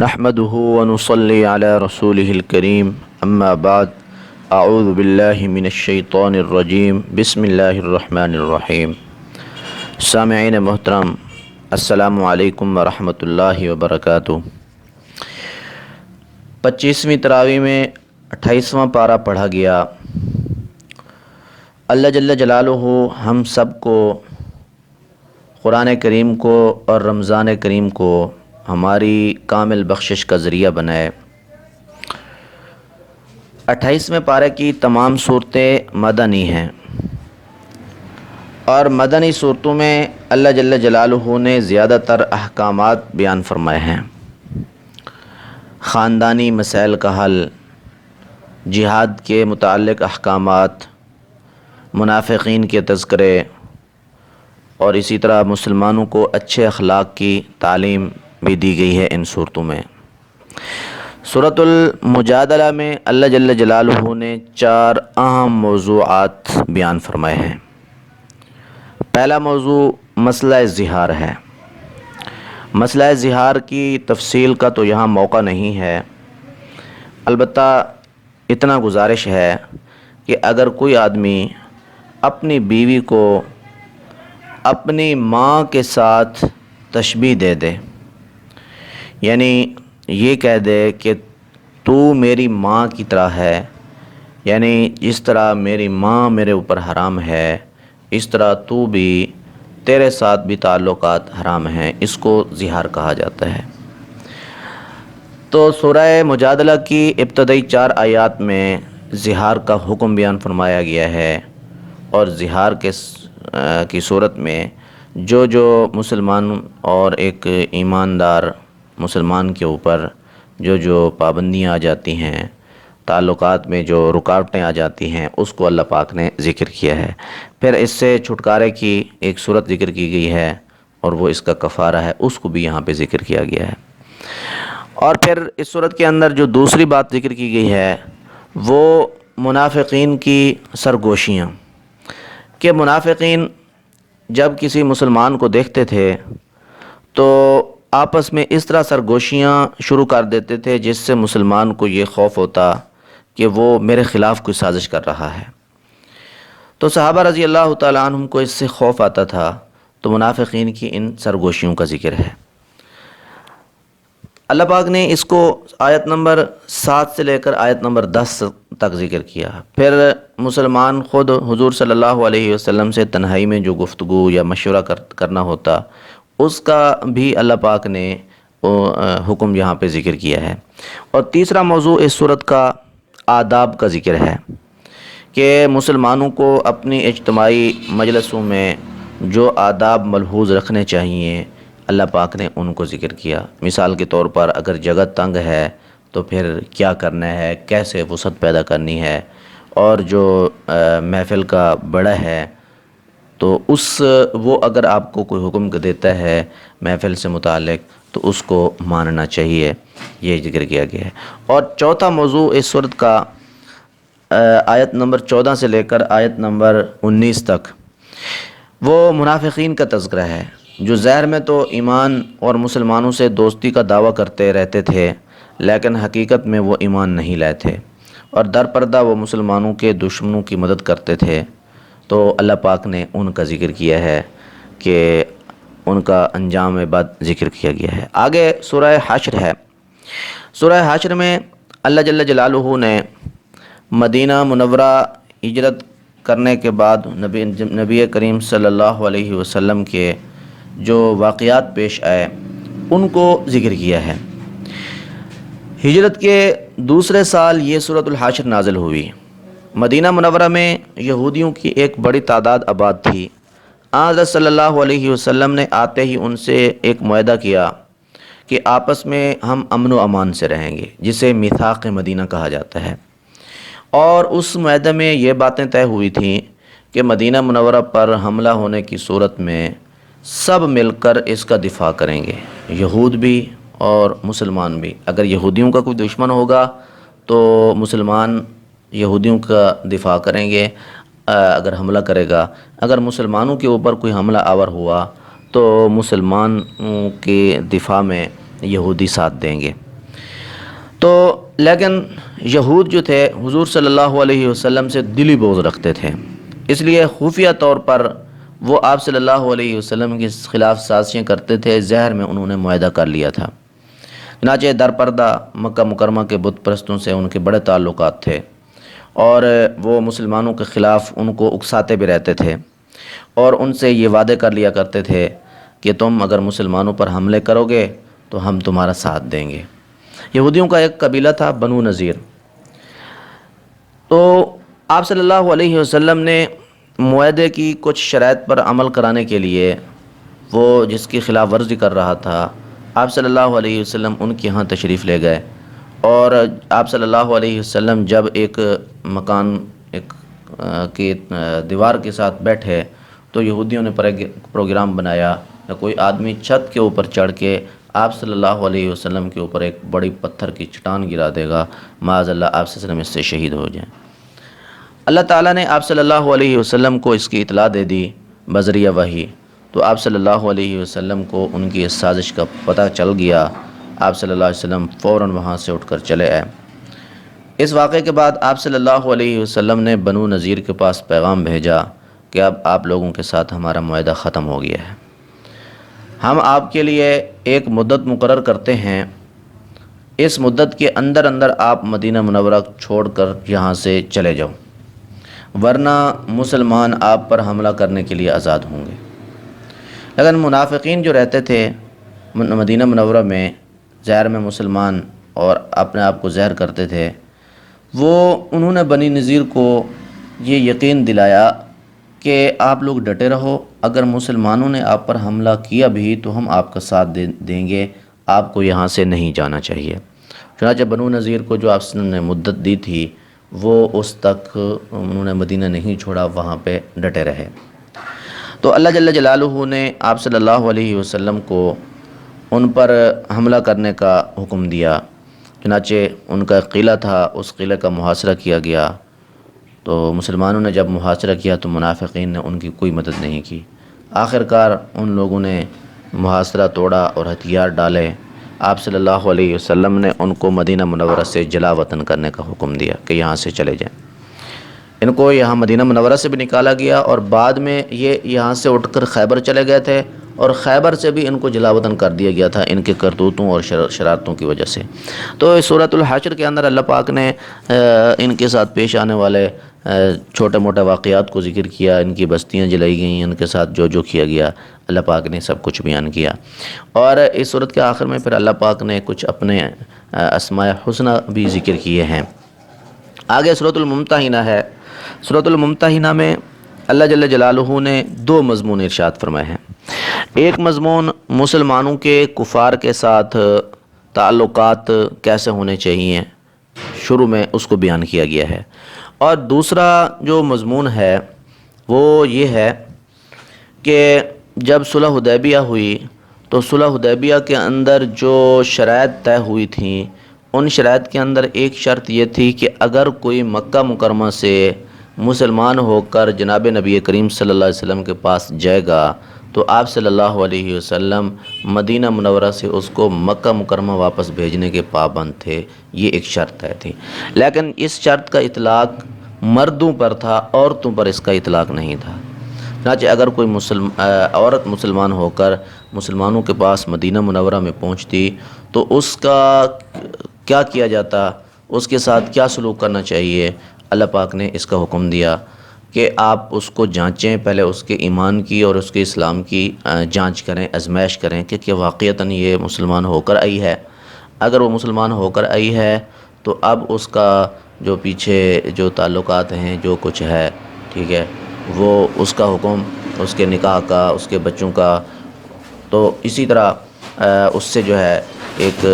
نحمده ونصلي على رسوله الكريم اما بعد اعوذ باللہ من الشیطان الرجیم بسم اللہ الرحمن الرحیم۔ سامعین محترم، السلام علیکم ورحمۃ اللہ وبرکاتہ۔ 25ویں تراویح میں 28واں پارہ پڑھا گیا۔ اللہ جل جلالہ ہم سب کو قرآن کریم کو اور رمضان کریم کو ہماری کامل بخشش کا ذریعہ بنائے۔ 28ویں پارے کی تمام صورتیں مدنی ہیں، اور مدنی صورتوں میں اللہ جل جلالہ نے زیادہ تر احکامات بیان فرمائے ہیں۔ خاندانی مسائل کا حل، جہاد کے متعلق احکامات، منافقین کے تذکرے، اور اسی طرح مسلمانوں کو اچھے اخلاق کی تعلیم بھی دی گئی ہے ان صورتوں میں۔ سورۃ المجادلہ میں اللہ جل جلالہ نے 4 اہم موضوعات بیان فرمائے ہیں۔ پہلا موضوع مسئلہ زہار ہے۔ مسئلہ زہار کی تفصیل کا تو یہاں موقع نہیں ہے، البتہ اتنا گزارش ہے کہ اگر کوئی آدمی اپنی بیوی کو اپنی ماں کے ساتھ تشبیہ دے دے، یعنی یہ کہہ دے کہ تو میری ماں کی طرح ہے، یعنی جس طرح میری ماں میرے اوپر حرام ہے اس طرح تو بھی، تیرے ساتھ بھی تعلقات حرام ہیں، اس کو زہار کہا جاتا ہے۔ تو سورہ مجادلہ کی ابتدائی 4 آیات میں زہار کا حکم بیان فرمایا گیا ہے، اور زہار کی صورت میں جو مسلمان اور ایک ایماندار مسلمان کے اوپر جو پابندیاں آ جاتی ہیں، تعلقات میں جو رکاوٹیں آ جاتی ہیں، اس کو اللہ پاک نے ذکر کیا ہے۔ پھر اس سے چھٹکارے کی ایک صورت ذکر کی گئی ہے، اور وہ اس کا کفارہ ہے، اس کو بھی یہاں پہ ذکر کیا گیا ہے۔ اور پھر اس صورت کے اندر جو دوسری بات ذکر کی گئی ہے وہ منافقین کی سرگوشیاں، کہ منافقین جب کسی مسلمان کو دیکھتے تھے تو آپس میں اس طرح سرگوشیاں شروع کر دیتے تھے جس سے مسلمان کو یہ خوف ہوتا کہ وہ میرے خلاف کوئی سازش کر رہا ہے۔ تو صحابہ رضی اللہ تعالیٰ عنہم کو اس سے خوف آتا تھا، تو منافقین کی ان سرگوشیوں کا ذکر ہے۔ اللہ پاک نے اس کو آیت نمبر 7 سے لے کر آیت نمبر 10 تک ذکر کیا۔ پھر مسلمان خود حضور صلی اللہ علیہ وسلم سے تنہائی میں جو گفتگو یا مشورہ کرنا ہوتا، اس کا بھی اللہ پاک نے حکم یہاں پہ ذکر کیا ہے۔ اور تیسرا موضوع اس صورت کا آداب کا ذکر ہے، کہ مسلمانوں کو اپنی اجتماعی مجلسوں میں جو آداب ملحوظ رکھنے چاہیے، اللہ پاک نے ان کو ذکر کیا۔ مثال کے طور پر اگر جگہ تنگ ہے تو پھر کیا کرنا ہے، کیسے وسعت پیدا کرنی ہے، اور جو محفل کا بڑا ہے تو وہ اگر آپ کو کوئی حکم دیتا ہے محفل سے متعلق تو اس کو ماننا چاہیے، یہ ذکر کیا گیا ہے۔ اور چوتھا موضوع اس صورت کا آیت نمبر 14 سے لے کر آیت نمبر 19 تک وہ منافقین کا تذکرہ ہے، جو ظاہر میں تو ایمان اور مسلمانوں سے دوستی کا دعویٰ کرتے رہتے تھے، لیکن حقیقت میں وہ ایمان نہیں لائے تھے، اور در پردہ وہ مسلمانوں کے دشمنوں کی مدد کرتے تھے۔ تو اللہ پاک نے ان کا ذکر کیا ہے کہ ان کا انجام بعد ذکر کیا گیا ہے۔ آگے سورہ حشر ہے۔ سورہ حشر میں اللہ جل جلالہ نے مدینہ منورہ ہجرت کرنے کے بعد نبی کریم صلی اللہ علیہ وسلم کے جو واقعات پیش آئے ان کو ذکر کیا ہے۔ ہجرت کے دوسرے سال یہ سورۃ الحشر نازل ہوئی۔ مدینہ منورہ میں یہودیوں کی ایک بڑی تعداد آباد تھی۔ حضرت صلی اللہ علیہ وسلم نے آتے ہی ان سے ایک معاہدہ کیا کہ آپس میں ہم امن و امان سے رہیں گے، جسے میثاق مدینہ کہا جاتا ہے۔ اور اس معاہدے میں یہ باتیں طے ہوئی تھیں کہ مدینہ منورہ پر حملہ ہونے کی صورت میں سب مل کر اس کا دفاع کریں گے، یہود بھی اور مسلمان بھی۔ اگر یہودیوں کا کوئی دشمن ہوگا تو مسلمان یہودیوں کا دفاع کریں گے اگر حملہ کرے گا، اگر مسلمانوں کے اوپر کوئی حملہ آور ہوا تو مسلمان کے دفاع میں یہودی ساتھ دیں گے۔ تو لیکن یہود جو تھے حضور صلی اللہ علیہ وسلم سے دلی بغض رکھتے تھے، اس لیے خفیہ طور پر وہ آپ صلی اللہ علیہ وسلم کے خلاف سازشیں کرتے تھے۔ زہر میں انہوں نے معاہدہ کر لیا تھا۔ چنانچہ در پردہ مکہ مکرمہ کے بت پرستوں سے ان کے بڑے تعلقات تھے، اور وہ مسلمانوں کے خلاف ان کو اکساتے بھی رہتے تھے، اور ان سے یہ وعدے کر لیا کرتے تھے کہ تم اگر مسلمانوں پر حملے کرو گے تو ہم تمہارا ساتھ دیں گے۔ یہودیوں کا ایک قبیلہ تھا بنو نذیر۔ تو آپ صلی اللہ علیہ وسلم نے معاہدے کی کچھ شرائط پر عمل کرانے کے لیے، وہ جس کی خلاف ورزی کر رہا تھا، آپ صلی اللہ علیہ وسلم ان کے ہاں تشریف لے گئے، اور آپ صلی اللہ علیہ وسلم جب ایک مکان کی دیوار کے ساتھ بیٹھے تو یہودیوں نے پروگرام بنایا کہ کوئی آدمی چھت کے اوپر چڑھ کے آپ صلی اللہ علیہ وسلم کے اوپر ایک بڑی پتھر کی چٹان گرا دے گا، معاذ اللہ آپ صلی اللہ علیہ وسلم اس سے شہید ہو جائیں۔ اللہ تعالیٰ نے آپ صلی اللہ علیہ وسلم کو اس کی اطلاع دے دی بذریعہ وحی، تو آپ صلی اللہ علیہ وسلم کو ان کی اس سازش کا پتہ چل گیا۔ آپ صلی اللہ علیہ وسلم فوراً وہاں سے اٹھ کر چلے آئے۔ اس واقعے کے بعد آپ صلی اللہ علیہ وسلم نے بنو نذیر کے پاس پیغام بھیجا کہ اب آپ لوگوں کے ساتھ ہمارا معاہدہ ختم ہو گیا ہے، ہم آپ کے لیے ایک مدت مقرر کرتے ہیں، اس مدت کے اندر اندر آپ مدینہ منورہ چھوڑ کر یہاں سے چلے جاؤ، ورنہ مسلمان آپ پر حملہ کرنے کے لیے آزاد ہوں گے۔ لیکن منافقین جو رہتے تھے مدینہ منورہ میں، زہر میں مسلمان اور اپنے آپ کو زہر کرتے تھے، وہ انہوں نے بنی نذیر کو یہ یقین دلایا کہ آپ لوگ ڈٹے رہو، اگر مسلمانوں نے آپ پر حملہ کیا بھی تو ہم آپ کا ساتھ دیں گے، آپ کو یہاں سے نہیں جانا چاہیے۔ چنانچہ بنو نذیر کو جو آپ نے مدت دی تھی وہ اس تک انہوں نے مدینہ نہیں چھوڑا، وہاں پہ ڈٹے رہے۔ تو اللہ جل جلالہ نے آپ صلی اللہ علیہ وسلم کو ان پر حملہ کرنے کا حکم دیا۔ چنانچہ ان کا ایک قلعہ تھا، اس قلعے کا محاصرہ کیا گیا۔ تو مسلمانوں نے جب محاصرہ کیا تو منافقین نے ان کی کوئی مدد نہیں کی۔ آخرکار ان لوگوں نے محاصرہ توڑا اور ہتھیار ڈالے۔ آپ صلی اللہ علیہ وسلم نے ان کو مدینہ منورہ سے جلا وطن کرنے کا حکم دیا کہ یہاں سے چلے جائیں۔ ان کو یہاں مدینہ منورہ سے بھی نکالا گیا، اور بعد میں یہ یہاں سے اٹھ کر خیبر چلے گئے تھے، اور خیبر سے بھی ان کو جلا وطن کر دیا گیا تھا ان کے کرتوتوں اور شرارتوں کی وجہ سے۔ تو اس سورۃ الحشر کے اندر اللہ پاک نے ان کے ساتھ پیش آنے والے چھوٹے موٹے واقعات کو ذکر کیا، ان کی بستیاں جلائی گئیں، ان کے ساتھ جو جو کیا گیا اللہ پاک نے سب کچھ بیان کیا۔ اور اس سورت کے آخر میں پھر اللہ پاک نے کچھ اپنے اسماء حسنہ بھی ذکر کیے ہیں۔ آگے سورۃ الممتحنہ ہے۔ سورۃ الممتحنہ میں اللہ جل جلالہ نے دو مضمون ارشاد فرمائے ہیں۔ ایک مضمون مسلمانوں کے کفار کے ساتھ تعلقات کیسے ہونے چاہیے، شروع میں اس کو بیان کیا گیا ہے، اور دوسرا جو مضمون ہے وہ یہ ہے کہ جب صلح حدیبیہ ہوئی تو صلح حدیبیہ کے اندر جو شرائط طے ہوئی تھیں، ان شرائط کے اندر ایک شرط یہ تھی کہ اگر کوئی مکہ مکرمہ سے مسلمان ہو کر جناب نبی کریم صلی اللہ علیہ وسلم کے پاس جائے گا تو آپ صلی اللہ علیہ وسلم مدینہ منورہ سے اس کو مکہ مکرمہ واپس بھیجنے کے پابند تھے۔ یہ ایک شرط طے تھی، لیکن اس شرط کا اطلاق مردوں پر تھا، عورتوں پر اس کا اطلاق نہیں تھا۔ چنانچہ اگر کوئی عورت مسلمان ہو کر مسلمانوں کے پاس مدینہ منورہ میں پہنچتی تو اس کا کیا کیا جاتا، اس کے ساتھ کیا سلوک کرنا چاہیے، اللہ پاک نے اس کا حکم دیا کہ آپ اس کو جانچیں، پہلے اس کے ایمان کی اور اس کے اسلام کی جانچ کریں، آزمائش کریں کہ کیا واقعتاً یہ مسلمان ہو کر آئی ہے۔ اگر وہ مسلمان ہو کر آئی ہے تو اب اس کا جو پیچھے جو تعلقات ہیں، جو کچھ ہے، ٹھیک ہے، وہ اس کا حکم، اس کے نکاح کا، اس کے بچوں کا، تو اسی طرح اس سے جو ہے ایک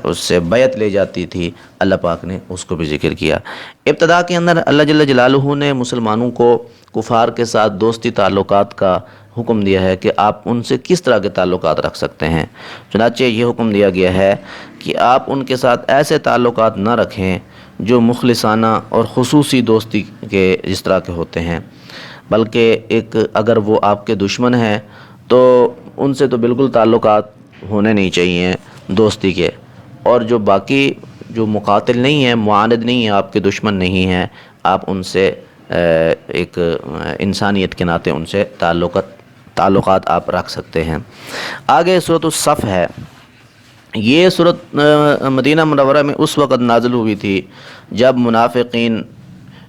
اس سے بیعت لے جاتی تھی، اللہ پاک نے اس کو بھی ذکر کیا۔ ابتدا کے اندر اللہ جل جلالہ نے مسلمانوں کو کفار کے ساتھ دوستی تعلقات کا حکم دیا ہے کہ آپ ان سے کس طرح کے تعلقات رکھ سکتے ہیں۔ چنانچہ یہ حکم دیا گیا ہے کہ آپ ان کے ساتھ ایسے تعلقات نہ رکھیں جو مخلصانہ اور خصوصی دوستی کے جس طرح کے ہوتے ہیں، بلکہ ایک اگر وہ آپ کے دشمن ہیں تو ان سے تو بالکل تعلقات ہونے نہیں چاہیے دوستی کے، اور جو باقی جو مقاتل نہیں ہیں، معاند نہیں ہیں، آپ کے دشمن نہیں ہیں، آپ ان سے ایک انسانیت کے ناطے ان سے تعلقات آپ رکھ سکتے ہیں۔ آگے سورۃ الصف ہے۔ یہ سورۃ مدینہ منورہ میں اس وقت نازل ہوئی تھی جب منافقین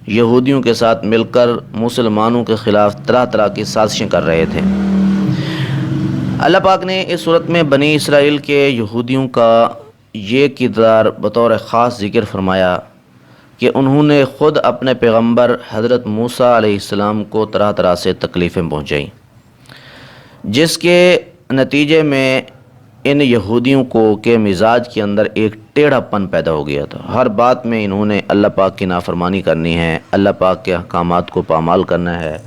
یہودیوں کے ساتھ مل کر مسلمانوں کے خلاف طرح طرح کی سازشیں کر رہے تھے۔ اللہ پاک نے اس صورت میں بنی اسرائیل کے یہودیوں کا یہ کردار بطور خاص ذکر فرمایا کہ انہوں نے خود اپنے پیغمبر حضرت موسیٰ علیہ السلام کو طرح طرح سے تکلیفیں پہنچائیں، جس کے نتیجے میں ان یہودیوں کے مزاج کے اندر ایک ٹیڑھا پن پیدا ہو گیا تھا۔ ہر بات میں انہوں نے اللہ پاک کی نافرمانی کرنی ہے، اللہ پاک کے احکامات کو پامال کرنا ہے،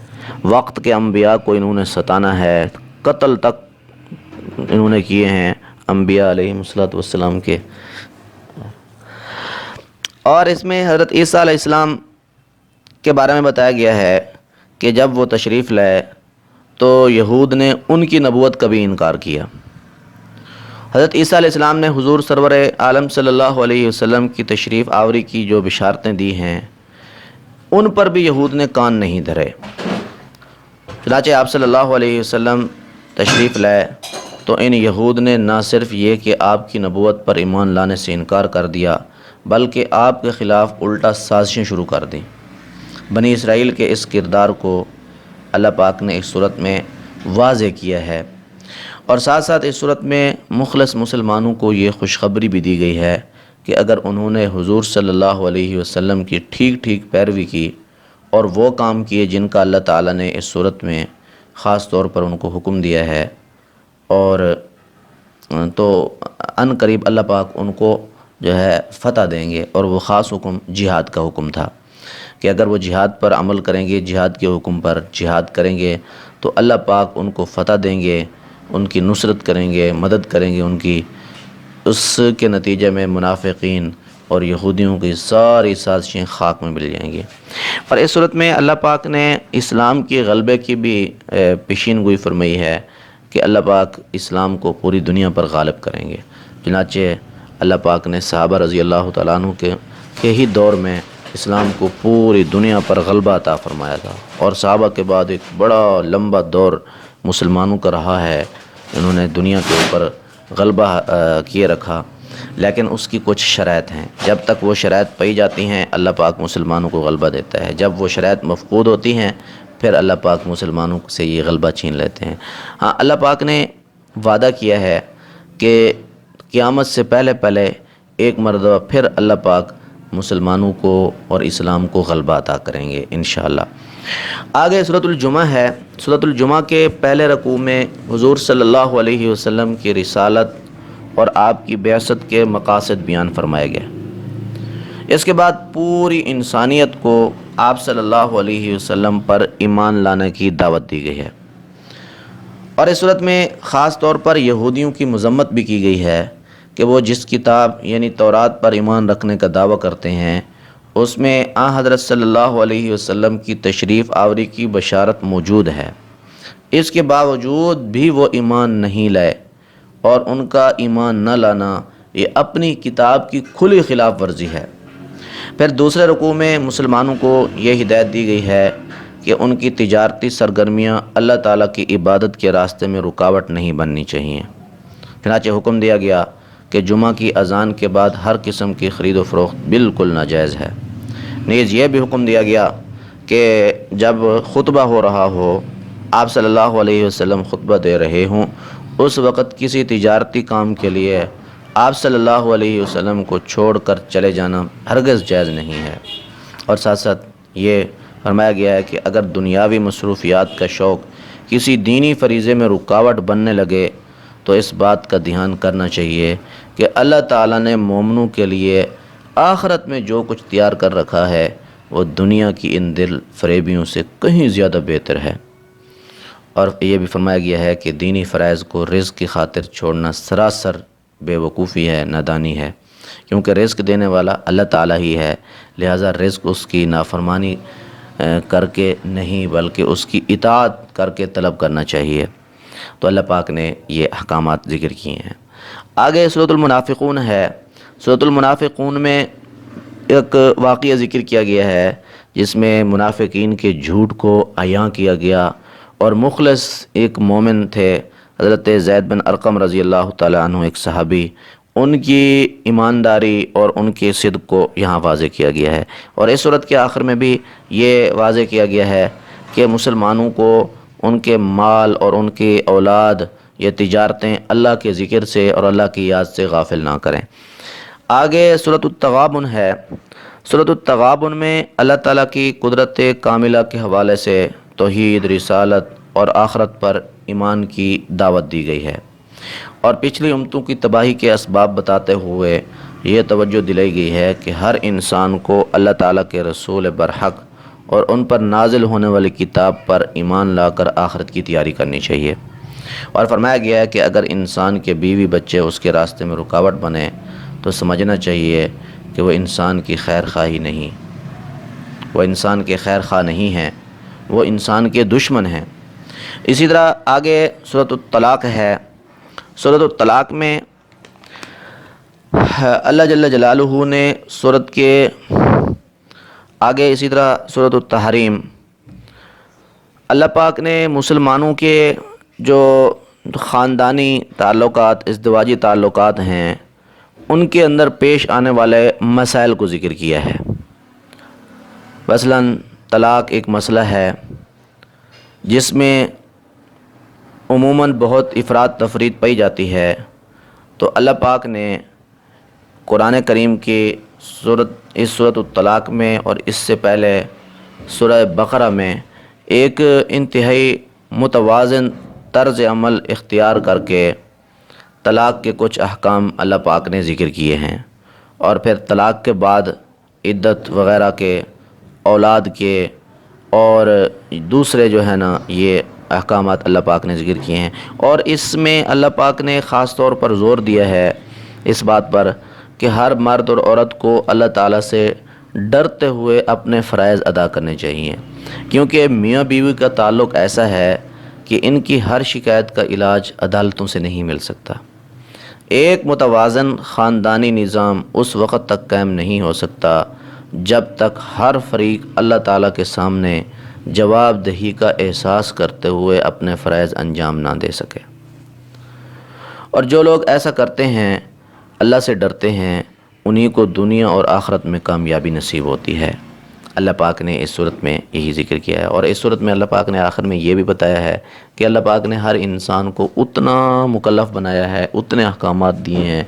وقت کے انبیاء کو انہوں نے ستانا ہے، قتل تک انہوں نے کیے ہیں انبیاء علیہ السلام کے۔ اور اس میں حضرت عیسیٰ علیہ السلام کے بارے میں بتایا گیا ہے کہ جب وہ تشریف لائے تو یہود نے ان کی نبوت کا بھی انکار کیا۔ حضرت عیسیٰ علیہ السلام نے حضور سرور عالم صلی اللہ علیہ وسلم کی تشریف آوری کی جو بشارتیں دی ہیں ان پر بھی یہود نے کان نہیں دھرے۔ چنانچہ آپ صلی اللہ علیہ وسلم تشریف لائے تو ان یہود نے نہ صرف یہ کہ آپ کی نبوت پر ایمان لانے سے انکار کر دیا بلکہ آپ کے خلاف الٹا سازشیں شروع کر دیں۔ بنی اسرائیل کے اس کردار کو اللہ پاک نے اس صورت میں واضح کیا ہے، اور ساتھ ساتھ اس صورت میں مخلص مسلمانوں کو یہ خوشخبری بھی دی گئی ہے کہ اگر انہوں نے حضور صلی اللہ علیہ وسلم کی ٹھیک ٹھیک پیروی کی اور وہ کام کیے جن کا اللہ تعالیٰ نے اس صورت میں خاص طور پر ان کو حکم دیا ہے، اور تو ان قریب اللہ پاک ان کو جو ہے فتح دیں گے۔ اور وہ خاص حکم جہاد کا حکم تھا کہ اگر وہ جہاد پر عمل کریں گے، جہاد کے حکم پر جہاد کریں گے تو اللہ پاک ان کو فتح دیں گے، ان کی نصرت کریں گے، مدد کریں گے ان کی۔ اس کے نتیجے میں منافقین اور یہودیوں کی ساری سازشیں خاک میں مل جائیں گی۔ اور اس صورت میں اللہ پاک نے اسلام کے غلبے کی بھی پیشین گوئی فرمائی ہے کہ اللہ پاک اسلام کو پوری دنیا پر غالب کریں گے۔ چنانچہ اللہ پاک نے صحابہ رضی اللہ تعالیٰ عنہ کے ہی دور میں اسلام کو پوری دنیا پر غلبہ عطا فرمایا تھا، اور صحابہ کے بعد ایک بڑا لمبا دور مسلمانوں کا رہا ہے، انہوں نے دنیا کے اوپر غلبہ کیے رکھا، لیکن اس کی کچھ شرائط ہیں۔ جب تک وہ شرائط پائی جاتی ہیں اللہ پاک مسلمانوں کو غلبہ دیتا ہے، جب وہ شرائط مفقود ہوتی ہیں پھر اللہ پاک مسلمانوں سے یہ غلبہ چھین لیتے ہیں۔ ہاں، اللہ پاک نے وعدہ کیا ہے کہ قیامت سے پہلے ایک مرتبہ پھر اللہ پاک مسلمانوں کو اور اسلام کو غلبہ عطا کریں گے انشاءاللہ۔ آگے سورۃ الجمعہ ہے۔ سورۃ الجمعہ کے پہلے رکوع میں حضور صلی اللہ علیہ وسلم کی رسالت اور آپ کی بعثت کے مقاصد بیان فرمائے گئے۔ اس کے بعد پوری انسانیت کو آپ صلی اللہ علیہ وسلم پر ایمان لانے کی دعوت دی گئی ہے، اور اس صورت میں خاص طور پر یہودیوں کی مذمت بھی کی گئی ہے کہ وہ جس کتاب یعنی تورات پر ایمان رکھنے کا دعویٰ کرتے ہیں اس میں حضرت صلی اللہ علیہ وسلم کی تشریف آوری کی بشارت موجود ہے، اس کے باوجود بھی وہ ایمان نہیں لائے، اور ان کا ایمان نہ لانا یہ اپنی کتاب کی کھلی خلاف ورزی ہے۔ پھر دوسرے رکوع میں مسلمانوں کو یہ ہدایت دی گئی ہے کہ ان کی تجارتی سرگرمیاں اللہ تعالیٰ کی عبادت کے راستے میں رکاوٹ نہیں بننی چاہیے۔ چنانچہ حکم دیا گیا کہ جمعہ کی اذان کے بعد ہر قسم کی خرید و فروخت بالکل ناجائز ہے۔ نیز یہ بھی حکم دیا گیا کہ جب خطبہ ہو رہا ہو، آپ صلی اللہ علیہ وسلم خطبہ دے رہے ہوں، اس وقت کسی تجارتی کام کے لیے آپ صلی اللہ علیہ وسلم کو چھوڑ کر چلے جانا ہرگز جائز نہیں ہے۔ اور ساتھ ساتھ یہ فرمایا گیا ہے کہ اگر دنیاوی مصروفیات کا شوق کسی دینی فریضے میں رکاوٹ بننے لگے تو اس بات کا دھیان کرنا چاہیے کہ اللہ تعالیٰ نے مومنوں کے لیے آخرت میں جو کچھ تیار کر رکھا ہے وہ دنیا کی ان دل فریبیوں سے کہیں زیادہ بہتر ہے۔ اور یہ بھی فرمایا گیا ہے کہ دینی فرائض کو رزق کی خاطر چھوڑنا سراسر بے وقوفی ہے، نادانی ہے، کیونکہ رزق دینے والا اللہ تعالیٰ ہی ہے، لہٰذا رزق اس کی نافرمانی کر کے نہیں بلکہ اس کی اطاعت کر کے طلب کرنا چاہیے۔ تو اللہ پاک نے یہ احکامات ذکر کیے ہیں۔ آگے سورۃ المنافقون ہے۔ سورۃ المنافقون میں ایک واقعہ ذکر کیا گیا ہے جس میں منافقین کے جھوٹ کو عیاں کیا گیا، اور مخلص ایک مومن تھے حضرت زید بن ارقم رضی اللہ تعالیٰ عنہ، ایک صحابی، ان کی ایمانداری اور ان کے صدق کو یہاں واضح کیا گیا ہے۔ اور اس صورت کے آخر میں بھی یہ واضح کیا گیا ہے کہ مسلمانوں کو ان کے مال اور ان کی اولاد، یہ تجارتیں اللہ کے ذکر سے اور اللہ کی یاد سے غافل نہ کریں۔ آگے سورۃ التغابن ہے۔ سورۃ التغابن میں اللہ تعالیٰ کی قدرت کاملہ کے حوالے سے توحید، رسالت اور آخرت پر ایمان کی دعوت دی گئی ہے، اور پچھلی امتوں کی تباہی کے اسباب بتاتے ہوئے یہ توجہ دلائی گئی ہے کہ ہر انسان کو اللہ تعالیٰ کے رسول برحق اور ان پر نازل ہونے والی کتاب پر ایمان لا کر آخرت کی تیاری کرنی چاہیے۔ اور فرمایا گیا ہے کہ اگر انسان کے بیوی بچے اس کے راستے میں رکاوٹ بنے تو سمجھنا چاہیے کہ وہ انسان کی خیر خواہی نہیں، وہ انسان کے خیر خواہ نہیں ہیں، وہ انسان کے دشمن ہیں۔ اسی طرح آگے سورۃ الطلاق ہے۔ سورۃ الطلاق میں اللہ جل جلالہ نے سورت کے آگے، اسی طرح سورۃ التحریم، اللہ پاک نے مسلمانوں کے جو خاندانی تعلقات، ازدواجی تعلقات ہیں، ان کے اندر پیش آنے والے مسائل کو ذکر کیا ہے۔ مثلاً طلاق ایک مسئلہ ہے جس میں عموماً بہت افراد تفرید پائی جاتی ہے، تو اللہ پاک نے قرآن کریم کی اس سورۃ الطلاق میں اور اس سے پہلے سورہ بقرہ میں ایک انتہائی متوازن طرز عمل اختیار کر کے طلاق کے کچھ احکام اللہ پاک نے ذکر کیے ہیں، اور پھر طلاق کے بعد عدت وغیرہ کے، اولاد کے اور دوسرے جو ہے نا یہ احکامات اللہ پاک نے ذکر کیے ہیں۔ اور اس میں اللہ پاک نے خاص طور پر زور دیا ہے اس بات پر کہ ہر مرد اور عورت کو اللہ تعالیٰ سے ڈرتے ہوئے اپنے فرائض ادا کرنے چاہیے، کیونکہ میاں بیوی کا تعلق ایسا ہے کہ ان کی ہر شکایت کا علاج عدالتوں سے نہیں مل سکتا۔ ایک متوازن خاندانی نظام اس وقت تک قائم نہیں ہو سکتا جب تک ہر فریق اللہ تعالیٰ کے سامنے جواب دہی کا احساس کرتے ہوئے اپنے فرائض انجام نہ دے سکے۔ اور جو لوگ ایسا کرتے ہیں، اللہ سے ڈرتے ہیں، انہی کو دنیا اور آخرت میں کامیابی نصیب ہوتی ہے۔ اللہ پاک نے اس صورت میں یہی ذکر کیا ہے، اور اس صورت میں اللہ پاک نے آخر میں یہ بھی بتایا ہے کہ اللہ پاک نے ہر انسان کو اتنا مکلف بنایا ہے، اتنے احکامات دیے ہیں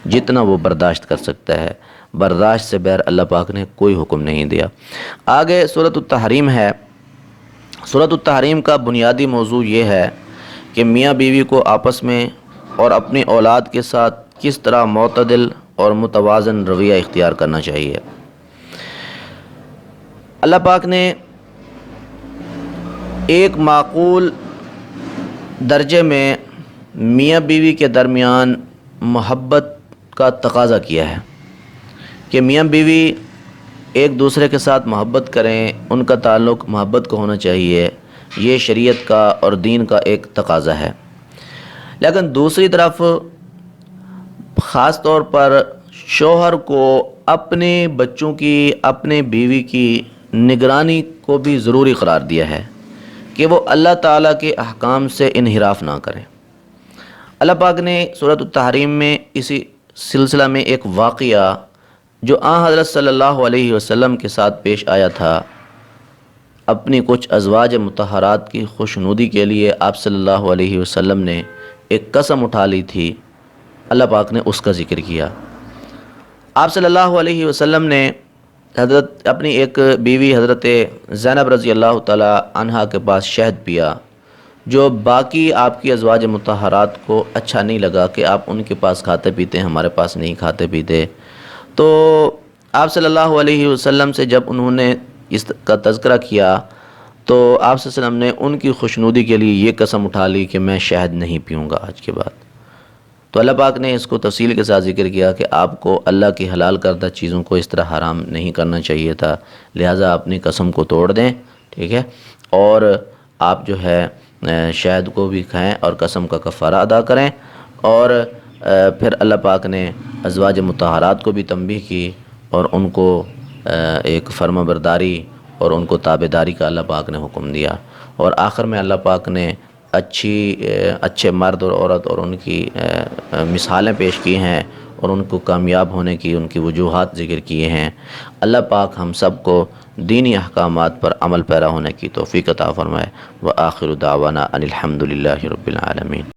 جتنا وہ برداشت کر سکتا ہے۔ برداشت سے بغیر اللہ پاک نے کوئی حکم نہیں دیا۔ آگے سورۃ التحریم ہے۔ سورۃ التحریم کا بنیادی موضوع یہ ہے کہ میاں بیوی کو آپس میں اور اپنی اولاد کے ساتھ کس طرح معتدل اور متوازن رویہ اختیار کرنا چاہیے۔ اللہ پاک نے ایک معقول درجے میں میاں بیوی کے درمیان محبت کا تقاضا کیا ہے کہ میاں بیوی ایک دوسرے کے ساتھ محبت کریں، ان کا تعلق محبت کو ہونا چاہیے، یہ شریعت کا اور دین کا ایک تقاضا ہے۔ لیکن دوسری طرف خاص طور پر شوہر کو اپنے بچوں کی، اپنے بیوی کی نگرانی کو بھی ضروری قرار دیا ہے کہ وہ اللہ تعالیٰ کے احکام سے انحراف نہ کریں۔ اللہ پاک نے سورۃ التحریم میں اسی سلسلہ میں ایک واقعہ جو آن حضرت صلی اللہ علیہ وسلم کے ساتھ پیش آیا تھا، اپنی کچھ ازواج مطہرات کی خوشنودی کے لیے آپ صلی اللہ علیہ وسلم نے ایک قسم اٹھا لی تھی، اللہ پاک نے اس کا ذکر کیا۔ آپ صلی اللہ علیہ وسلم نے اپنی ایک بیوی حضرت زینب رضی اللہ تعالی عنہا کے پاس شہد پیا، جو باقی آپ کی ازواج مطہرات کو اچھا نہیں لگا کہ آپ ان کے پاس کھاتے پیتے ہیں، ہمارے پاس نہیں کھاتے پیتے۔ تو آپ صلی اللہ علیہ وسلم سے جب انہوں نے اس کا تذکرہ کیا تو آپ صلی اللہ علیہ وسلم نے ان کی خوشنودی کے لیے یہ قسم اٹھا لی کہ میں شہد نہیں پیوں گا آج کے بعد۔ تو اللہ پاک نے اس کو تفصیل کے ساتھ ذکر کیا کہ آپ کو اللہ کی حلال کردہ چیزوں کو اس طرح حرام نہیں کرنا چاہیے تھا، لہٰذا اپنی قسم کو توڑ دیں، ٹھیک ہے، اور آپ جو ہے شہد کو بھی کھائیں اور قسم کا کفارہ ادا کریں۔ اور پھر اللہ پاک نے ازواج مطہرات کو بھی تنبیہ کی اور ان کو ایک فرما برداری اور ان کو تابعداری کا اللہ پاک نے حکم دیا، اور آخر میں اللہ پاک نے اچھے مرد اور عورت اور ان کی مثالیں پیش کی ہیں اور ان کو کامیاب ہونے کی ان کی وجوہات ذکر کیے ہیں۔ اللہ پاک ہم سب کو دینی احکامات پر عمل پیرا ہونے کی توفیق عطا فرمائے۔ وآخر دعوانا ان الحمد للہ رب العالمین۔